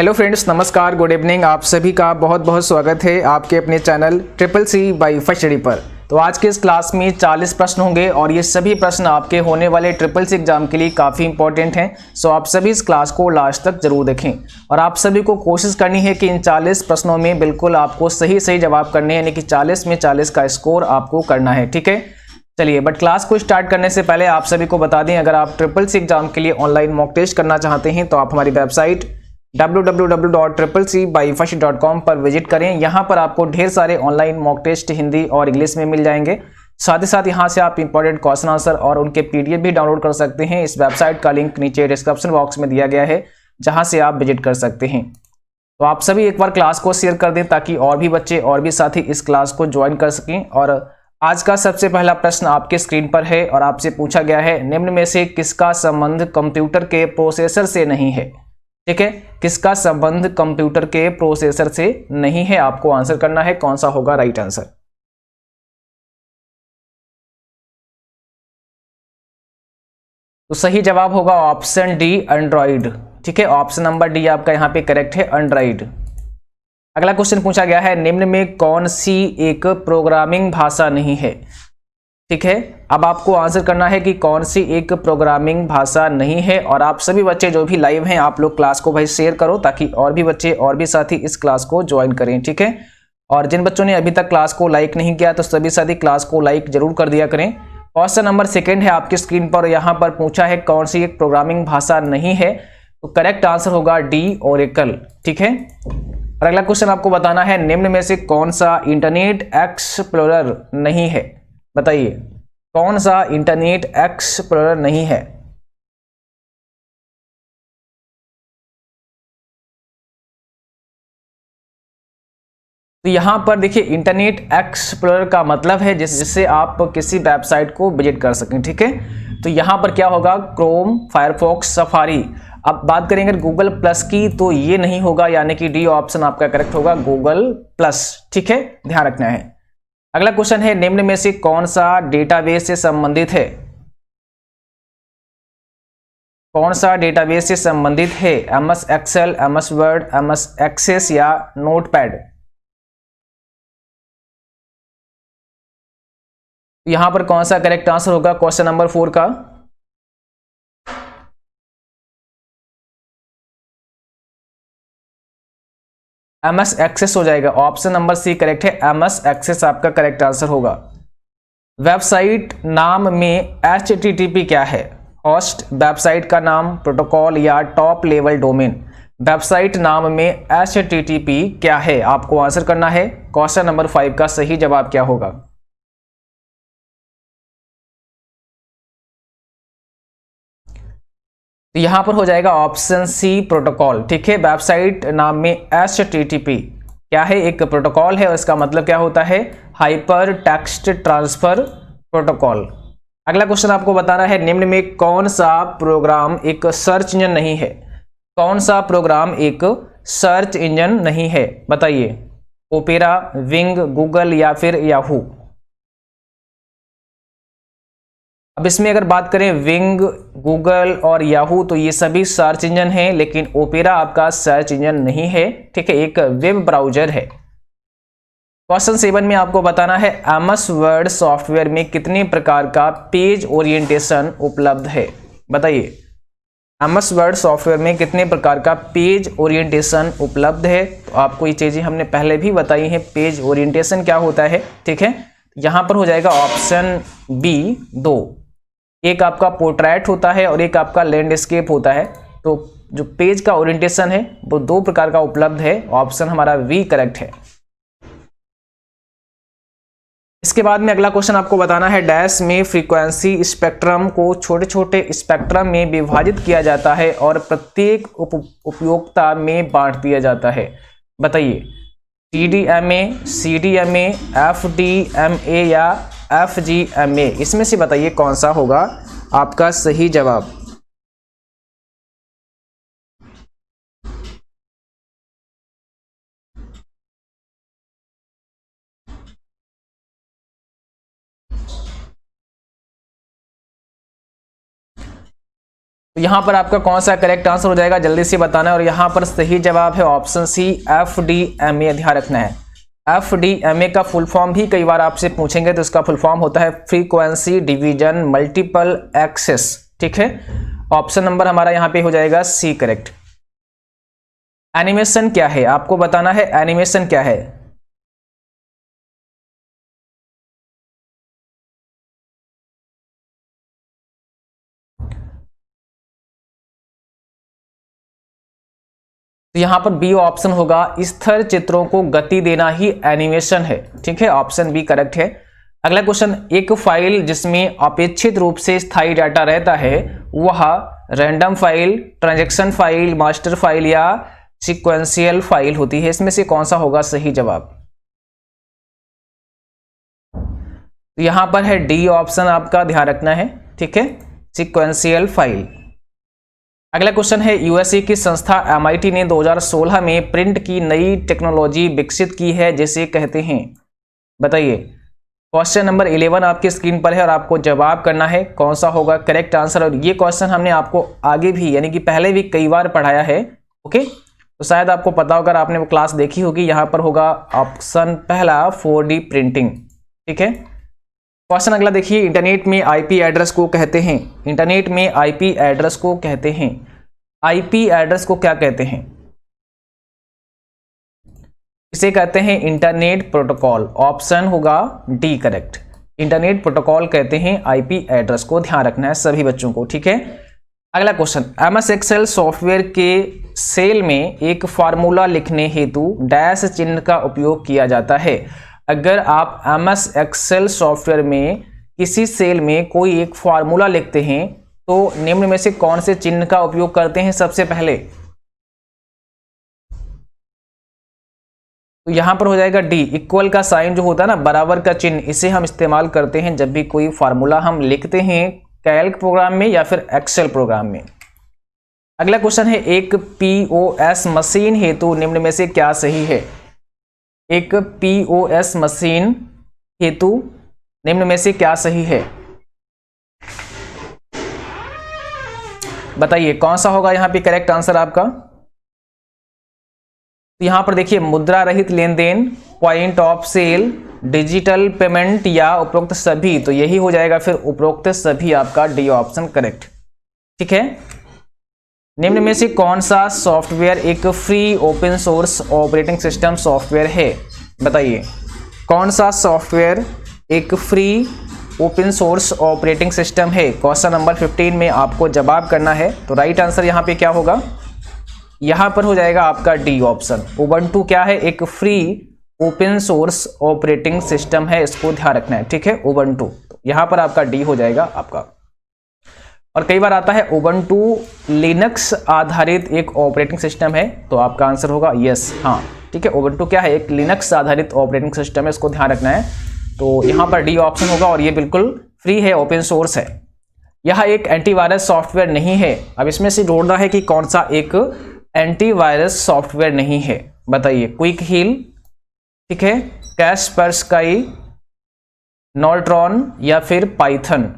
Hello friends, नमस्कार, good evening. आप सभी का बहुत बहुत स्वागत है आपके अपने channel triple C by first study पर। तो आज के इस क्लास में 40 प्रश्न होंगे और ये सभी प्रश्न आपके होने वाले ट्रिपल सी एग्जाम के लिए काफ़ी इंपॉर्टेंट हैं। सो आप सभी इस क्लास को लास्ट तक जरूर देखें और आप सभी को कोशिश करनी है कि इन 40 प्रश्नों में बिल्कुल आपको सही सही जवाब करने हैं, यानी कि 40 में 40 का स्कोर आपको करना है। ठीक है, चलिए। बट क्लास को स्टार्ट करने से पहले आप सभी को बता दें, अगर आप ट्रिपल सी एग्जाम के लिए ऑनलाइन मॉक टेस्ट करना चाहते हैं तो आप हमारी वेबसाइट www.triplec.com पर विजिट करें। यहाँ पर आपको ढेर सारे ऑनलाइन मॉक टेस्ट हिंदी और इंग्लिश में मिल जाएंगे। साथ ही साथ यहाँ से आप इंपॉर्टेंट क्वेश्चन आंसर और उनके पीडीएफ भी डाउनलोड कर सकते हैं। इस वेबसाइट का लिंक नीचे डिस्क्रिप्शन बॉक्स में दिया गया है, जहाँ से आप विजिट कर सकते हैं। तो आप सभी एक बार क्लास को शेयर कर दें ताकि और भी बच्चे और भी साथी इस क्लास को ज्वाइन कर सकें। और आज का सबसे पहला प्रश्न आपके स्क्रीन पर है और आपसे पूछा गया है, निम्न में से किसका संबंध कंप्यूटर के प्रोसेसर से नहीं है। ठीक है, किसका संबंध कंप्यूटर के प्रोसेसर से नहीं है, आपको आंसर करना है कौन सा होगा राइट आंसर। तो सही जवाब होगा ऑप्शन डी, एंड्रॉइड। ठीक है, ऑप्शन नंबर डी आपका यहां पे करेक्ट है, एंड्रॉइड। अगला क्वेश्चन पूछा गया है, निम्न में कौन सी एक प्रोग्रामिंग भाषा नहीं है। ठीक है, अब आपको आंसर करना है कि कौन सी एक प्रोग्रामिंग भाषा नहीं है। और आप सभी बच्चे जो भी लाइव हैं, आप लोग क्लास को भाई शेयर करो ताकि और भी बच्चे और भी साथी इस क्लास को ज्वाइन करें। ठीक है, और जिन बच्चों ने अभी तक क्लास को लाइक नहीं किया तो सभी साथी क्लास को लाइक जरूर कर दिया करें। क्वेश्चन नंबर सेकेंड है आपकी स्क्रीन पर, यहाँ पर पूछा है कौन सी एक प्रोग्रामिंग भाषा नहीं है, तो करेक्ट आंसर होगा डी, ओरेकल। ठीक है, और अगला क्वेश्चन आपको बताना है, निम्न में से कौन सा इंटरनेट एक्सप्लोरर नहीं है। बताइए कौन सा इंटरनेट एक्सप्लोरर नहीं है। तो यहां पर देखिए, इंटरनेट एक्सप्लोरर का मतलब है जिससे आप किसी वेबसाइट को विजिट कर सकें। ठीक है, तो यहां पर क्या होगा, क्रोम, फायरफॉक्स, सफारी। अब बात करेंगे गूगल प्लस की तो ये नहीं होगा, यानी कि डी ऑप्शन आपका करेक्ट होगा, गूगल प्लस। ठीक है, ध्यान रखना है। अगला क्वेश्चन है, निम्न में से कौन सा डेटाबेस से संबंधित है। कौन सा डेटाबेस से संबंधित है, MS Excel, MS Word, MS Access या नोटपैड। यहां पर कौन सा करेक्ट आंसर होगा क्वेश्चन नंबर 4 का। एमएस एक्सेस हो जाएगा, ऑप्शन नंबर सी करेक्ट है, एमएस एक्सेस आपका करेक्ट आंसर होगा। वेबसाइट नाम में HTTP क्या है, होस्ट, वेबसाइट का नाम, प्रोटोकॉल या टॉप लेवल डोमेन। वेबसाइट नाम में HTTP क्या है, आपको आंसर करना है। क्वेश्चन नंबर 5 का सही जवाब क्या होगा। तो यहां पर हो जाएगा ऑप्शन सी, प्रोटोकॉल। ठीक है, वेबसाइट नाम में HTTP क्या है, एक प्रोटोकॉल है और इसका मतलब क्या होता है, हाइपर टेक्स्ट ट्रांसफर प्रोटोकॉल। अगला क्वेश्चन आपको बताना है, निम्न में कौन सा प्रोग्राम एक सर्च इंजन नहीं है। कौन सा प्रोग्राम एक सर्च इंजन नहीं है, बताइए। ओपेरा, विंग, गूगल या फिर याहू। अब इसमें अगर बात करें विंग, गूगल और याहू तो ये सभी सर्च इंजन हैं, लेकिन ओपेरा आपका सर्च इंजन नहीं है। ठीक है, एक वेब ब्राउजर है। क्वेश्चन 7 में आपको बताना है, एमएस वर्ड सॉफ्टवेयर में कितने प्रकार का पेज ओरिएंटेशन उपलब्ध है। बताइए, एमएस वर्ड सॉफ्टवेयर में कितने प्रकार का पेज ओरिएंटेशन उपलब्ध है। तो आपको ये चीजें हमने पहले भी बताई हैं, पेज ओरिएंटेशन क्या होता है। ठीक है, यहां पर हो जाएगा ऑप्शन बी, 2। एक आपका पोर्ट्रेट होता है और एक आपका लैंडस्केप होता है। तो जो पेज का ओरिएंटेशन है वो 2 प्रकार का उपलब्ध है, ऑप्शन हमारा वी करेक्ट है। इसके बाद में अगला क्वेश्चन आपको बताना है, डैश में फ्रीक्वेंसी स्पेक्ट्रम को छोटे छोटे स्पेक्ट्रम में विभाजित किया जाता है और प्रत्येक उपयोगिता में बांट दिया जाता है। बताइए, TDMA, CDMA, FDMA या FGMA, इसमें से बताइए कौन सा होगा आपका सही जवाब। तो तो यहाँ पर आपका कौन सा करेक्ट आंसर हो जाएगा जल्दी से बताना है। और यहाँ पर सही जवाब है ऑप्शन सी FDMA, ध्यान रखना है। FDMA का फुल फॉर्म भी कई बार आपसे पूछेंगे, तो इसका फुल फॉर्म होता है फ्रीक्वेंसी डिवीजन मल्टीपल एक्सेस, ठीक है। ऑप्शन नंबर हमारा यहाँ पे हो जाएगा सी करेक्ट। एनिमेशन क्या है, आपको बताना है एनिमेशन क्या है। तो यहां पर बी ऑप्शन होगा, स्थिर चित्रों को गति देना ही एनिमेशन है, ठीक है। ऑप्शन बी करेक्ट है। अगला क्वेश्चन, एक फाइल जिसमें अपेक्षित रूप से स्थायी डाटा रहता है वह random file, transaction file, master file या सीक्वेंशियल फाइल होती है। इसमें से कौन सा होगा सही जवाब। तो यहां पर है डी ऑप्शन आपका, ध्यान रखना है, ठीक है, सीक्वेंशियल फाइल। अगला क्वेश्चन है, यूएसए की संस्था MIT ने 2016 में प्रिंट की नई टेक्नोलॉजी विकसित की है जिसे कहते हैं, बताइए। क्वेश्चन नंबर 11 आपकी स्क्रीन पर है और आपको जवाब करना है कौन सा होगा करेक्ट आंसर। और ये क्वेश्चन हमने आपको आगे भी यानी कि पहले भी कई बार पढ़ाया है, ओके। तो शायद आपको पता होगा, आपने वो क्लास देखी होगी। यहाँ पर होगा ऑप्शन पहला 4D प्रिंटिंग, ठीक है। क्वेश्चन अगला देखिए, इंटरनेट में आईपी एड्रेस को कहते हैं, इंटरनेट में आईपी एड्रेस को कहते हैं, आईपी एड्रेस को क्या कहते हैं। इसे कहते हैं इंटरनेट प्रोटोकॉल। ऑप्शन होगा डी करेक्ट, इंटरनेट प्रोटोकॉल कहते हैं आईपी एड्रेस को, ध्यान रखना है सभी बच्चों को, ठीक है। अगला क्वेश्चन, MS एक्सेल सॉफ्टवेयर के सेल में एक फार्मूला लिखने हेतु डैश चिन्ह का उपयोग किया जाता है। अगर आप MS एक्सेल सॉफ्टवेयर में किसी सेल में कोई एक फार्मूला लिखते हैं तो निम्न में से कौन से चिन्ह का उपयोग करते हैं सबसे पहले। तो यहां पर हो जाएगा डी, इक्वल का साइन जो होता है ना, बराबर का चिन्ह, इसे हम इस्तेमाल करते हैं जब भी कोई फार्मूला हम लिखते हैं कैल्क प्रोग्राम में या फिर एक्सेल प्रोग्राम में। अगला क्वेश्चन है, एक POS मशीन हेतु निम्न में से क्या सही है। एक POS मशीन हेतु निम्न में से क्या सही है, बताइए कौन सा होगा यहाँ पे करेक्ट आंसर आपका। यहां पर देखिए, मुद्रा रहित लेन देन, point of sale, digital payment या उपरोक्त सभी। तो यही हो जाएगा फिर उपरोक्त सभी, आपका डी ऑप्शन करेक्ट, ठीक है। निम्न में से कौन सा सॉफ्टवेयर एक free open source operating system software है, बताइए। कौन सा सॉफ्टवेयर एक free open source operating system है। क्वेश्चन नंबर 15 में आपको जवाब करना है। तो राइट आंसर यहाँ पे क्या होगा, यहाँ पर हो जाएगा आपका डी ऑप्शन। उबंटू क्या है, एक free open source operating system है, इसको ध्यान रखना है, ठीक है, उबंटू। तो यहाँ पर आपका डी हो जाएगा आपका। और कई बार आता है उबंटू लिनक्स आधारित एक ऑपरेटिंग सिस्टम है, तो आपका आंसर होगा यस, हाँ, ठीक है। उबंटू क्या है, एक लिनक्स आधारित ऑपरेटिंग सिस्टम है, इसको ध्यान रखना है। तो यहाँ पर डी ऑप्शन होगा और ये बिल्कुल फ्री है, ओपन सोर्स है। यह एक एंटीवायरस सॉफ्टवेयर नहीं है। अब इसमें से ढूंढना है कि कौन सा एक एंटीवायरस सॉफ्टवेयर नहीं है, बताइए। क्विक हील, ठीक है, कैस्परस्काई, नॉर्ट्रॉन या फिर पाइथन।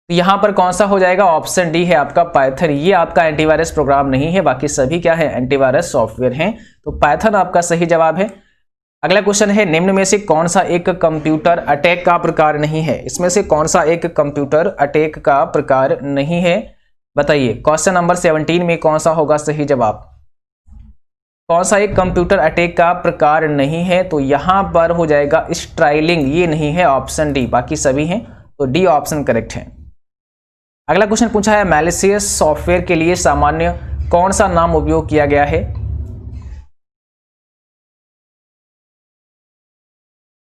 यहां पर कौन सा हो जाएगा, ऑप्शन डी है आपका पाइथन। ये आपका एंटीवायरस प्रोग्राम नहीं है, बाकी सभी क्या है एंटीवायरस सॉफ्टवेयर हैं। तो पाइथन आपका सही जवाब है। अगला क्वेश्चन है, निम्न में से कौन सा एक कंप्यूटर अटैक का प्रकार नहीं है। इसमें से कौन सा एक कंप्यूटर अटैक का प्रकार नहीं है, बताइए। क्वेश्चन नंबर 17 में कौन सा होगा सही जवाब। कौन सा एक कंप्यूटर अटैक का प्रकार नहीं है, तो यहां पर हो जाएगा स्ट्राइलिंग, ये नहीं है, ऑप्शन डी, बाकी सभी हैं, तो डी ऑप्शन करेक्ट है। अगला क्वेश्चन पूछा है, मैलिशियस सॉफ्टवेयर के लिए सामान्य कौन सा नाम उपयोग किया गया है।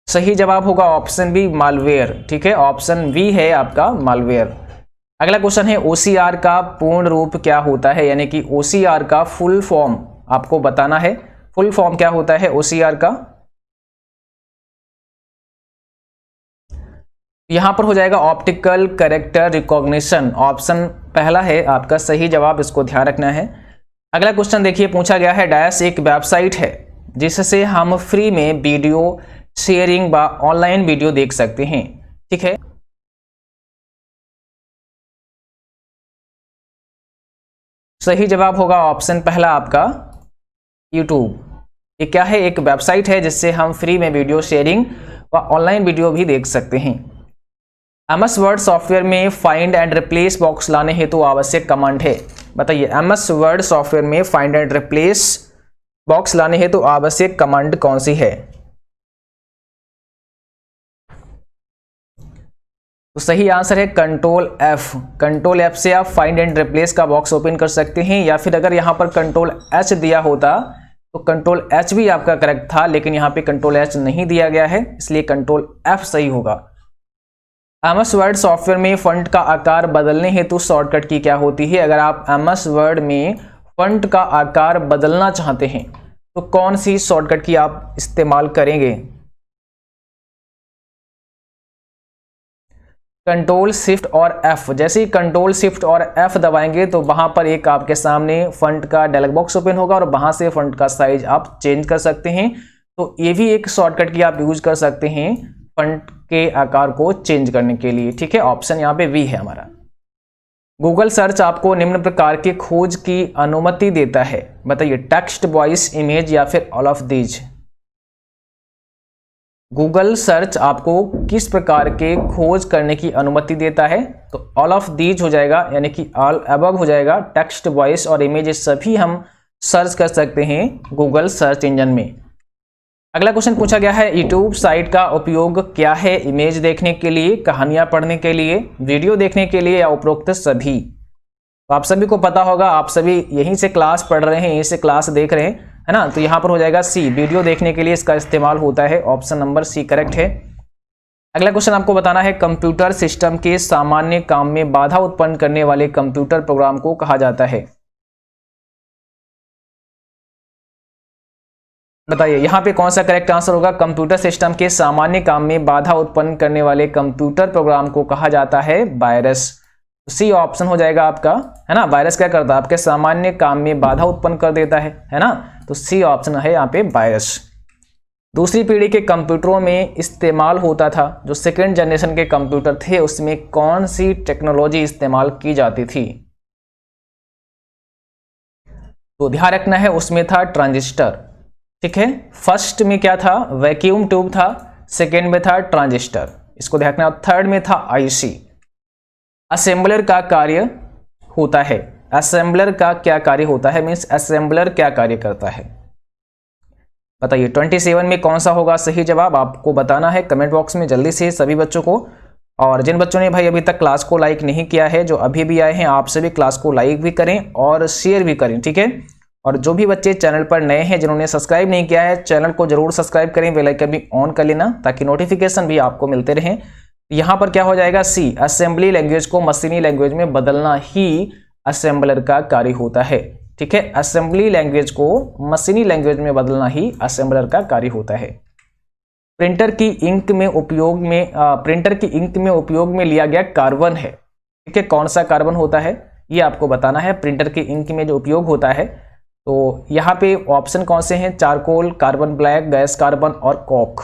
सही जवाब होगा ऑप्शन बी, मालवेयर, ठीक है, ऑप्शन बी है आपका मालवेयर। अगला क्वेश्चन है, OCR का पूर्ण रूप क्या होता है, यानी कि OCR का फुल फॉर्म आपको बताना है। फुल फॉर्म क्या होता है OCR का। यहां पर हो जाएगा ऑप्टिकल कैरेक्टर रिकॉग्निशन, ऑप्शन पहला है आपका सही जवाब, इसको ध्यान रखना है। अगला क्वेश्चन देखिए, पूछा गया है, डैश एक वेबसाइट है जिससे हम फ्री में वीडियो शेयरिंग व ऑनलाइन वीडियो देख सकते हैं। ठीक है, सही जवाब होगा ऑप्शन पहला आपका यूट्यूब। ये क्या है, एक वेबसाइट है जिससे हम फ्री में वीडियो शेयरिंग व ऑनलाइन वीडियो भी देख सकते हैं। MS वर्ड सॉफ्टवेयर में फाइंड एंड रिप्लेस बॉक्स लाने हेतु आवश्यक कमांड है। बताइए, MS वर्ड सॉफ्टवेयर में फाइंड एंड रिप्लेस बॉक्स लाने हेतु आवश्यक कमांड कौन सी है? तो सही आंसर है कंट्रोल F। कंट्रोल F से आप फाइंड एंड रिप्लेस का बॉक्स ओपन कर सकते हैं, या फिर अगर यहाँ पर कंट्रोल H दिया होता तो कंट्रोल H भी आपका करेक्ट था, लेकिन यहाँ पे कंट्रोल H नहीं दिया गया है, इसलिए कंट्रोल F सही होगा। MS वर्ड सॉफ्टवेयर में फॉन्ट का आकार बदलने हेतु शॉर्टकट की क्या होती है? अगर आप MS वर्ड में फॉन्ट का आकार बदलना चाहते हैं तो कौन सी शॉर्टकट की आप इस्तेमाल करेंगे? कंट्रोल शिफ्ट और F। जैसे ही कंट्रोल शिफ्ट और F दबाएंगे तो वहां पर एक आपके सामने फॉन्ट का डायलॉग बॉक्स ओपन होगा और वहां से फॉन्ट का साइज आप चेंज कर सकते हैं। तो ये भी एक शॉर्टकट की आप यूज कर सकते हैं फॉन्ट के आकार को चेंज करने के लिए। ठीक है, ऑप्शन यहाँ पे V है हमारा। गूगल सर्च आपको निम्न प्रकार के खोज की अनुमति देता है। बताइए, टेक्स्ट, वॉइस, इमेज या फिर all of these. Google search आपको किस प्रकार के खोज करने की अनुमति देता है? तो ऑल ऑफ दीज हो जाएगा, यानी कि ऑल अबव हो जाएगा। टेक्स्ट, वॉइस और इमेज सभी हम सर्च कर सकते हैं गूगल सर्च इंजन में। अगला क्वेश्चन पूछा गया है, यूट्यूब साइट का उपयोग क्या है? इमेज देखने के लिए, कहानियां पढ़ने के लिए, वीडियो देखने के लिए या उपरोक्त सभी? तो आप सभी को पता होगा, आप सभी यहीं से क्लास पढ़ रहे हैं, यहीं से क्लास देख रहे हैं, है ना। तो यहाँ पर हो जाएगा C, वीडियो देखने के लिए इसका इस्तेमाल होता है। ऑप्शन नंबर C करेक्ट है। अगला क्वेश्चन आपको बताना है, कंप्यूटर सिस्टम के सामान्य काम में बाधा उत्पन्न करने वाले कंप्यूटर प्रोग्राम को कहा जाता है। बताइए, यहाँ पे कौन सा करेक्ट आंसर होगा? कंप्यूटर सिस्टम के सामान्य काम में बाधा उत्पन्न करने वाले कंप्यूटर प्रोग्राम को कहा जाता है वायरस। C ऑप्शन हो जाएगा आपका, है ना। वायरस क्या करता है? आपके सामान्य काम में बाधा उत्पन्न कर देता है ना। तो C ऑप्शन है यहाँ पे वायरस। दूसरी पीढ़ी के कंप्यूटरों में इस्तेमाल होता था, जो सेकेंड जनरेशन के कंप्यूटर थे उसमें कौन सी टेक्नोलॉजी इस्तेमाल की जाती थी? तो ध्यान रखना है, उसमें था ट्रांजिस्टर। ठीक है, फर्स्ट में क्या था? वैक्यूम ट्यूब था, सेकेंड में था ट्रांजिस्टर, इसको ध्यान रखना। थर्ड में था IC। असेंबलर का कार्य होता है। असेंबलर का क्या कार्य होता है? मींस असेंबलर क्या कार्य करता है? बताइए, 27 में कौन सा होगा सही जवाब? आपको बताना है कमेंट बॉक्स में जल्दी से सभी बच्चों को। और जिन बच्चों ने भाई अभी तक क्लास को लाइक नहीं किया है, जो अभी भी आए हैं, आप सभी क्लास को लाइक भी करें और शेयर भी करें। ठीक है, और जो भी बच्चे चैनल पर नए हैं, जिन्होंने सब्सक्राइब नहीं किया है, चैनल को जरूर सब्सक्राइब करें, बेल आइकन भी ऑन कर लेना ताकि नोटिफिकेशन भी आपको मिलते रहें। यहाँ पर क्या हो जाएगा? C, असेंबली लैंग्वेज को मशीनी लैंग्वेज में बदलना ही असेंबलर का कार्य होता है। ठीक है, असेंबली लैंग्वेज को मशीनी लैंग्वेज में बदलना ही असेंबलर का कार्य होता है। प्रिंटर की इंक में उपयोग में लिया गया कार्बन है। ठीक है, कौन सा कार्बन होता है ये आपको बताना है। प्रिंटर की इंक में जो उपयोग होता है, तो यहाँ पे ऑप्शन कौन से हैं? Charcoal, carbon black, gas carbon और कॉक।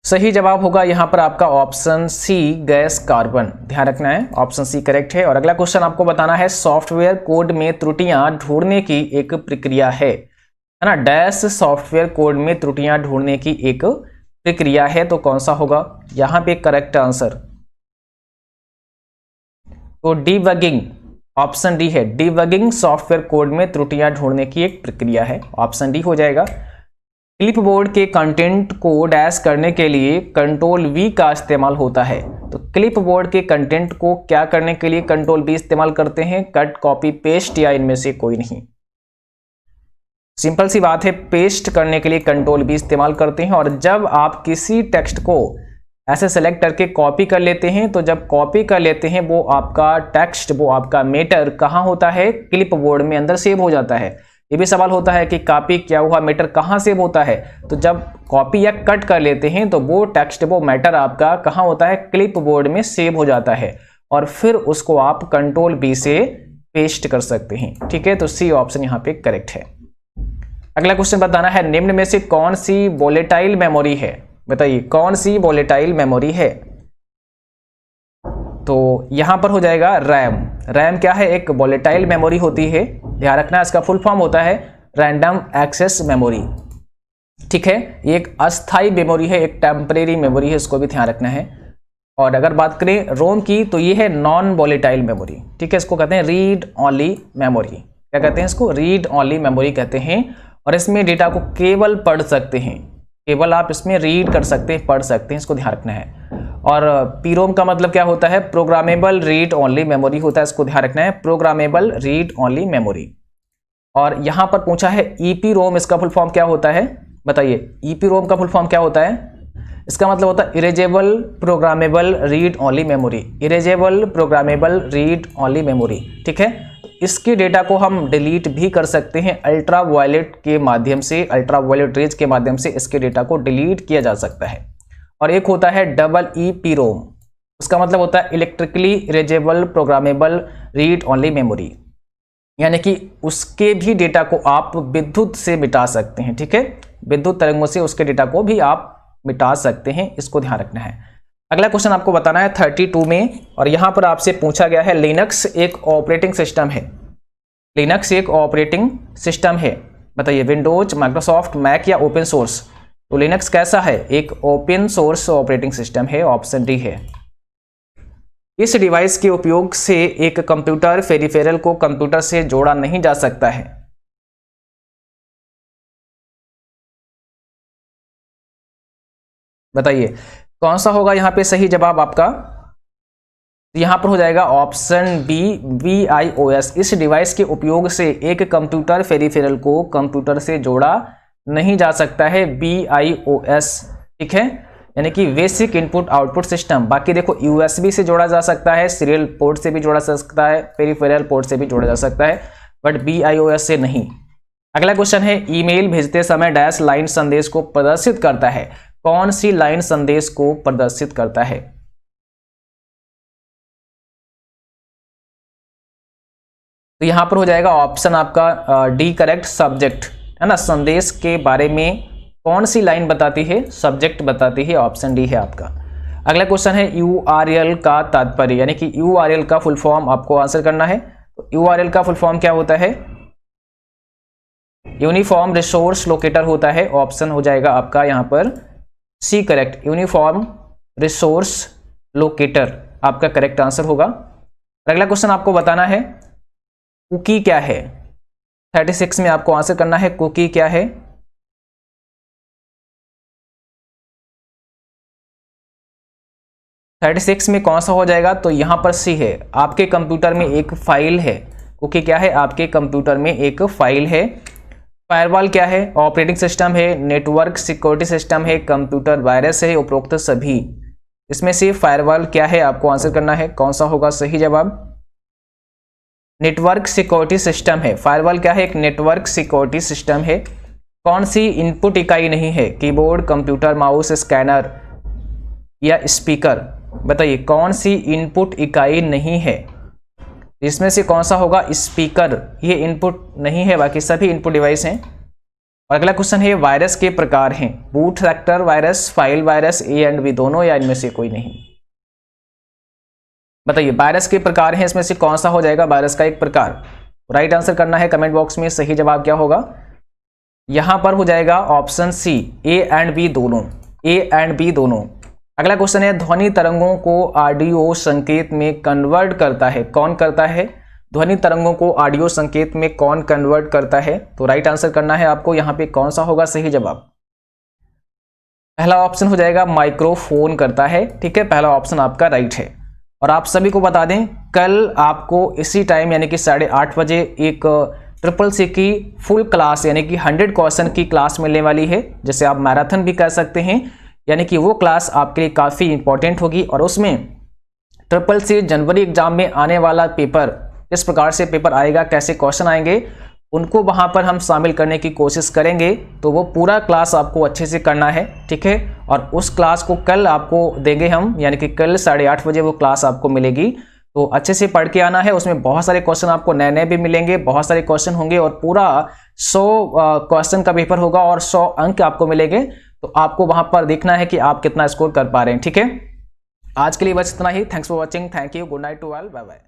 सही जवाब होगा यहाँ पर आपका ऑप्शन C, गैस कार्बन। ध्यान रखना है, ऑप्शन C करेक्ट है। और अगला क्वेश्चन आपको बताना है, सॉफ्टवेयर कोड में त्रुटियां ढूंढने की एक प्रक्रिया है ना। डैश सॉफ्टवेयर कोड में त्रुटियां ढूंढने की एक प्रक्रिया है, तो कौन सा होगा यहाँ पे करेक्ट आंसर? तो डीबगिंग, ऑप्शन D है। डीबगिंग सॉफ्टवेयर कोड में त्रुटियां ढूंढने की एक प्रक्रिया है, ऑप्शन D हो जाएगा। क्लिपबोर्ड के कंटेंट को डैश करने के लिए कंट्रोल V का इस्तेमाल होता है। तो क्लिपबोर्ड के कंटेंट को क्या करने के लिए कंट्रोल V इस्तेमाल करते हैं? कट, कॉपी, पेस्ट या इनमें से कोई नहीं। सिंपल सी बात है, पेस्ट करने के लिए कंट्रोल V इस्तेमाल करते हैं। और जब आप किसी टेक्स्ट को ऐसे सेलेक्ट करके कॉपी कर लेते हैं, तो जब कॉपी कर लेते हैं वो आपका टेक्स्ट, वो आपका मैटर कहाँ होता है? क्लिपबोर्ड में अंदर सेव हो जाता है। ये भी सवाल होता है कि कॉपी किया हुआ मैटर कहाँ सेव होता है? तो जब कॉपी या कट कर लेते हैं तो वो टेक्स्ट, वो मैटर आपका कहाँ होता है? क्लिपबोर्ड में सेव हो जाता है और फिर उसको आप कंट्रोल V से पेस्ट कर सकते हैं। ठीक है, तो C ऑप्शन यहाँ पे करेक्ट है। अगला क्वेश्चन बताना है निम्न में से कौन सी वोलेटाइल मेमोरी है, बताइए कौन सी वोलेटाइल मेमोरी है। तो यहां पर हो जाएगा रैम। रैम क्या है, एक वोलेटाइल मेमोरी होती है, ध्यान रखना इसका फुल फॉर्म होता है रैंडम एक्सेस मेमोरी, ठीक है। ये एक अस्थाई मेमोरी है, एक टेम्परेरी मेमोरी है, इसको भी ध्यान रखना है। और अगर बात करें रोम की तो ये है नॉन वोलेटाइल मेमोरी, ठीक है, इसको कहते हैं रीड ओनली मेमोरी। क्या कहते हैं इसको, रीड ओनली मेमोरी कहते हैं। और इसमें डेटा को केवल पढ़ सकते हैं, केवल आप इसमें रीड कर सकते हैं, पढ़ सकते हैं, इसको ध्यान रखना है। और पीरोम का मतलब क्या होता है, प्रोग्रामेबल रीड ओनली मेमोरी होता है, इसको ध्यान रखना है, प्रोग्रामेबल रीड ओनली मेमोरी। और यहां पर पूछा है ईपी रोम, इसका फुल फॉर्म क्या होता है, बताइए ईपी रोम का फुल फॉर्म क्या होता है। इसका मतलब होता है erasable programmable read only memory, erasable programmable read only memory, ठीक है। इसके डेटा को हम डिलीट भी कर सकते हैं अल्ट्रा वायलेट के माध्यम से, अल्ट्रा वायलेट रेज के माध्यम से इसके डेटा को डिलीट किया जा सकता है। और एक होता है डबल ईपी रोम, उसका मतलब होता है electrically erasable programmable read only memory, यानी कि उसके भी डेटा को आप विद्युत से मिटा सकते हैं, ठीक है, विद्युत तरंगों से उसके डेटा को भी आप मिटा सकते हैं, इसको ध्यान रखना है। अगला क्वेश्चन आपको बताना है 32 में, और यहां पर आपसे पूछा गया है लिनक्स एक ऑपरेटिंग सिस्टम है, लिनक्स एक ऑपरेटिंग सिस्टम है, बताइए विंडोज, माइक्रोसॉफ्ट, मैक या ओपन सोर्स। तो लिनक्स कैसा है, एक ओपन सोर्स ऑपरेटिंग सिस्टम है, ऑप्शन डी है। इस डिवाइस के उपयोग से एक कंप्यूटर पेरिफेरल को कंप्यूटर से जोड़ा नहीं जा सकता है। बताइए कौन सा होगा यहाँ पे सही जवाब आपका। यहां पर हो जाएगा ऑप्शन बी VIOS। इस डिवाइस के उपयोग से एक कंप्यूटर पेरिफेरल को कंप्यूटर से जोड़ा नहीं जा सकता है, VIOS, ठीक है, यानी कि बेसिक इनपुट आउटपुट सिस्टम। बाकी देखो USB से जोड़ा जा सकता है, सीरियल पोर्ट से भी जोड़ा जा सकता है, पेरिफेरल पोर्ट से भी जोड़ा जा सकता है, बट VIOS से नहीं। अगला क्वेश्चन है ईमेल भेजते समय डैश लाइन संदेश को प्रदर्शित करता है, कौन सी लाइन संदेश को प्रदर्शित करता है। तो यहां पर हो जाएगा ऑप्शन आपका डी करेक्ट, सब्जेक्ट, है ना, संदेश के बारे में कौन सी लाइन बताती है, सब्जेक्ट बताती है, ऑप्शन डी है आपका। अगला क्वेश्चन है URL का तात्पर्य, यानी कि URL का फुल फॉर्म आपको आंसर करना है। तो URL का फुल फॉर्म क्या होता है, यूनिफॉर्म रिसोर्स लोकेटर होता है, ऑप्शन हो जाएगा आपका यहां पर C correct, uniform resource locator आपका करेक्ट आंसर होगा। अगला क्वेश्चन आपको बताना है कुकी क्या है, 36 में आपको आंसर करना है कुकी क्या है। थर्टी सिक्स में कौन सा हो जाएगा, तो यहां पर सी है, आपके कंप्यूटर में एक फाइल है, कुकी क्या है, आपके कंप्यूटर में एक फाइल है। फायरवॉल क्या है, ऑपरेटिंग सिस्टम है, नेटवर्क सिक्योरिटी सिस्टम है, कंप्यूटर वायरस है, उपरोक्त सभी। इसमें से फायरवॉल क्या है आपको आंसर करना है, कौन सा होगा सही जवाब। नेटवर्क सिक्योरिटी सिस्टम है, फायरवॉल क्या है, एक नेटवर्क सिक्योरिटी सिस्टम है। कौन सी इनपुट इकाई नहीं है, कीबोर्ड, कंप्यूटर, माउस, स्कैनर या स्पीकर। बताइए कौन सी इनपुट इकाई नहीं है, इसमें से कौन सा होगा, स्पीकर, ये इनपुट नहीं है, बाकी सभी इनपुट डिवाइस हैं। और अगला क्वेश्चन है वायरस के प्रकार हैं, boot factor virus, file virus, A and B दोनों या इनमें से कोई नहीं। बताइए वायरस के प्रकार हैं, इसमें से कौन सा हो जाएगा वायरस का एक प्रकार। राइट आंसर करना है कमेंट बॉक्स में, सही जवाब क्या होगा। यहां पर हो जाएगा option C, A and B दोनों, A एंड B दोनों। अगला क्वेश्चन है ध्वनि तरंगों को ऑडियो संकेत में कन्वर्ट करता है, कौन करता है, ध्वनि तरंगों को ऑडियो संकेत में कौन कन्वर्ट करता है। तो राइट आंसर करना है आपको, यहां पे कौन सा होगा सही जवाब। पहला ऑप्शन हो जाएगा माइक्रोफोन करता है, ठीक है, पहला ऑप्शन आपका राइट है। और आप सभी को बता दें कल आपको इसी टाइम यानी कि 8:30 बजे एक CCC की फुल क्लास यानी कि 100 क्वेश्चन की क्लास मिलने वाली है, जिसे आप मैराथन भी कह सकते हैं, यानी कि वो क्लास आपके लिए काफ़ी इंपॉर्टेंट होगी। और उसमें CCC जनवरी एग्जाम में आने वाला पेपर, किस प्रकार से पेपर आएगा, कैसे क्वेश्चन आएंगे, उनको वहां पर हम शामिल करने की कोशिश करेंगे। तो वो पूरा क्लास आपको अच्छे से करना है, ठीक है। और उस क्लास को कल आपको देंगे हम, यानी कि कल 8:30 बजे वो क्लास आपको मिलेगी। तो अच्छे से पढ़ के आना है, उसमें बहुत सारे क्वेश्चन आपको नए नए भी मिलेंगे, बहुत सारे क्वेश्चन होंगे और पूरा 100 क्वेश्चन का पेपर होगा और 100 अंक आपको मिलेंगे। तो आपको वहां पर देखना है कि आप कितना स्कोर कर पा रहे हैं। ठीक है, आज के लिए बस इतना ही। Thanks for watching, thank you, good night to all, bye bye.